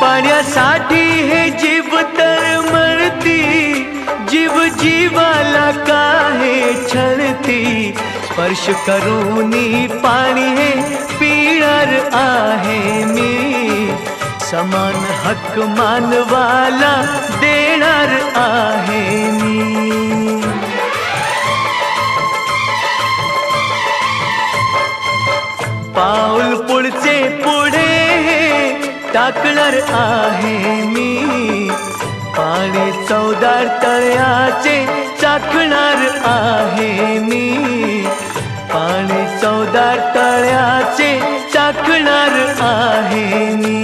पाण्यासाठी हे जीव तर मरती, जीव जीवाला काहे छळती। स्पर्श करूनी पाणी हे पिणार आहे मी, समान हक्क मानवाला देणार आहे मी। पाऊल पुढचे पुढे टाकणार आहे मी, पाणी चवदार तळ्याचे चाखणार आहे मी, पाणी चवदार तळ्याचे चाखणार आहे मी।